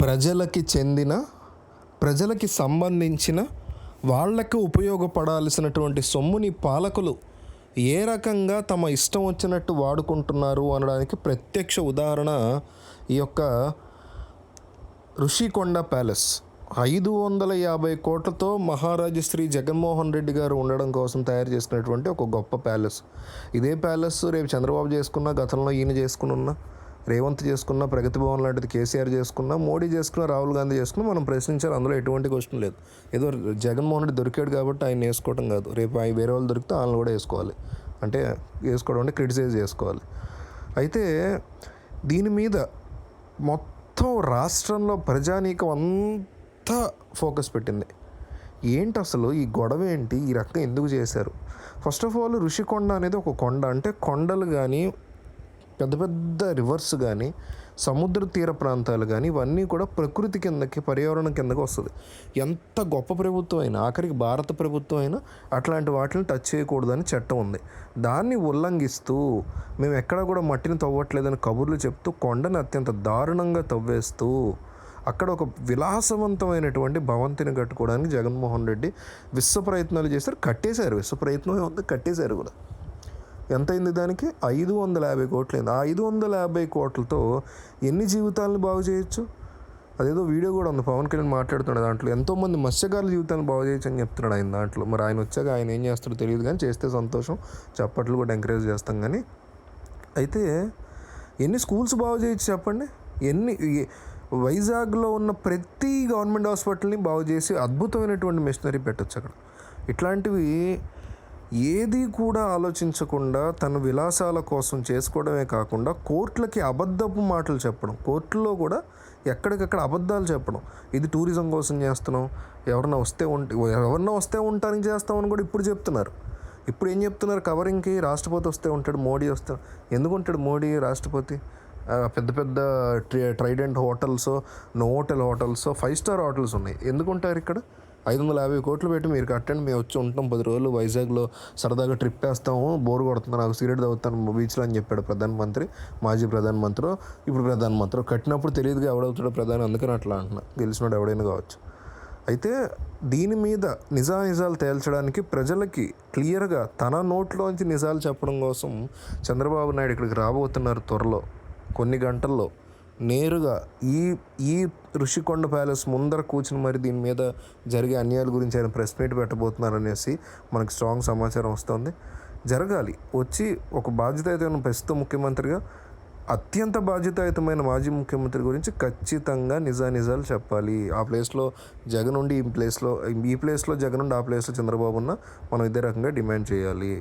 ప్రజలకి చెందిన, ప్రజలకి సంబంధించిన, వాళ్ళకి ఉపయోగపడాల్సినటువంటి సొమ్ముని పాలకులు ఏ రకంగా తమ ఇష్టం వచ్చినట్టు వాడుకుంటున్నారు అనడానికి ప్రత్యక్ష ఉదాహరణ ఈ యొక్క ఋషికొండ ప్యాలెస్. 550 కోట్లతో మహారాజు శ్రీ జగన్మోహన్ రెడ్డి గారు ఉండడం కోసం తయారు చేసినటువంటి ఒక గొప్ప ప్యాలెస్. ఇదే ప్యాలెస్ రేపు చంద్రబాబు చేసుకున్న, గతంలో ఈయన చేసుకున్న, రేవంత్ చేసుకున్న, ప్రగతి భవన్ లాంటిది కేసీఆర్ చేసుకున్న, మోడీ చేసుకున్న, రాహుల్ గాంధీ చేసుకున్న మనం ప్రశ్నించాలి. అందులో ఎటువంటి క్వశ్చన్ లేదు. ఏదో జగన్మోహన్ రెడ్డి దొరికాడు కాబట్టి ఆయన వేసుకోవడం కాదు. రేపు ఆయన వేరే వాళ్ళు దొరికితే వాళ్ళని కూడా వేసుకోవాలి. అంటే వేసుకోవడం అంటే క్రిటిసైజ్ చేసుకోవాలి. అయితే దీని మీద మొత్తం రాష్ట్రంలో ప్రజానీకం అంతా ఫోకస్ పెట్టింది. ఏంటి అసలు ఈ గొడవ ఏంటి, ఈ రకంగా ఎందుకు చేశారు? ఫస్ట్ ఆఫ్ ఆల్ ఋషికొండ అనేది ఒక కొండ. అంటే కొండలు కానీ, పెద్ద పెద్ద రివర్స్ కానీ, సముద్ర తీర ప్రాంతాలు కానీ ఇవన్నీ కూడా ప్రకృతి కిందకి, పర్యావరణం కిందకి వస్తుంది. ఎంత గొప్ప ప్రభుత్వం అయినా, ఆఖరికి భారత ప్రభుత్వం అయినా అట్లాంటి వాటిని టచ్ చేయకూడదని చట్టం ఉంది. దాన్ని ఉల్లంఘిస్తూ మేము ఎక్కడా కూడా మట్టిని తవ్వట్లేదని కబుర్లు చెప్తూ కొండని అత్యంత దారుణంగా తవ్వేస్తూ అక్కడ ఒక విలాసవంతమైనటువంటి భవంతిని కట్టుకోవడానికి జగన్మోహన్ రెడ్డి విశ్వ ప్రయత్నాలు చేశారు. కట్టేశారు. విశ్వ ప్రయత్నమే ఉంది, కట్టేశారు కూడా. ఎంత అయింది దానికి? 550 కోట్లు అయింది. ఆ 550 కోట్లతో ఎన్ని జీవితాలను బాగు చేయొచ్చు? అదేదో వీడియో కూడా ఉంది, పవన్ కళ్యాణ్ మాట్లాడుతున్నాడు దాంట్లో. ఎంతోమంది మత్స్యకారుల జీవితాలను బాగు చేయొచ్చు అని చెప్తున్నాడు ఆయన దాంట్లో. మరి ఆయన వచ్చాక ఆయన ఏం చేస్తాడో తెలియదు, కానీ చేస్తే సంతోషం, చప్పట్లు కూడా ఎంకరేజ్ చేస్తాం. కానీ అయితే ఎన్ని స్కూల్స్ బాగు చేయొచ్చు చెప్పండి? వైజాగ్లో ఉన్న ప్రతి గవర్నమెంట్ హాస్పిటల్ని బాగు చేసి అద్భుతమైనటువంటి మెషినరీ పెట్టచ్చు అక్కడ. ఇట్లాంటివి ఏది కూడా ఆలోచించకుండా తన విలాసాల కోసం చేసుకోవడమే కాకుండా కోర్టులకి అబద్ధపు మాటలు చెప్పడం, కోర్టులో కూడా ఎక్కడికక్కడ అబద్ధాలు చెప్పడం. ఇది టూరిజం కోసం చేస్తున్నాం, ఎవరన్నా వస్తే ఉండటానికి చేస్తామని కూడా ఇప్పుడు చెప్తున్నారు. ఇప్పుడు ఏం చెప్తున్నారు? కవరింగ్కి రాష్ట్రపతి వస్తే ఉంటాడు, మోడీ వస్తాడు. ఎందుకు ఉంటాడు మోడీ రాష్ట్రపతి? పెద్ద పెద్ద Trident hotels, Novotel hotels, 5 star hotels ఉన్నాయి. ఎందుకు ఉంటారు ఇక్కడ? 550 కోట్లు పెట్టి మీరు కట్టండి, మేము వచ్చి ఉంటాం 10 రోజులు వైజాగ్లో, సరదాగా ట్రిప్ వేస్తాము, బోర్ కొడుతుంది, నాకు సిగరెట్ తాగుతాను బీచ్లో అని చెప్పాడు ప్రధానమంత్రి, మాజీ ప్రధానమంత్రి. ఇప్పుడు ప్రధానమంత్రి కట్టినప్పుడు తెలియదుగా ఎవడవుతాడో ప్రధాని, అందుకని అట్లా అంటున్నా, గెలిచినాడు ఎవడైనా కావచ్చు. అయితే దీని మీద నిజాలు తేల్చడానికి ప్రజలకి క్లియర్గా తన నోట్లోంచి నిజాలు చెప్పడం కోసం చంద్రబాబు నాయుడు ఇక్కడికి రాబోతున్నారు త్వరలో, కొన్ని గంటల్లో. నేరుగా ఈ ఋషికొండ ప్యాలెస్ ముందర కూర్చుని మరి దీని మీద జరిగే అన్యాయాల గురించి ఆయన ప్రెస్ మీట్ పెట్టబోతున్నారనేసి మనకి స్ట్రాంగ్ సమాచారం వస్తుంది. జరగాలి. వచ్చి ఒక బాధ్యతాయుతమైన ప్రస్తుత ముఖ్యమంత్రిగా, అత్యంత బాధ్యతాయుతమైన మాజీ ముఖ్యమంత్రి గురించి ఖచ్చితంగా నిజాలు చెప్పాలి. ఆ ప్లేస్లో జగన్ ఉండి ఈ ప్లేస్లో జగన్ ఉండి ఆ ప్లేస్లో చంద్రబాబు ఉన్న మనం ఇదే రకంగా డిమాండ్ చేయాలి.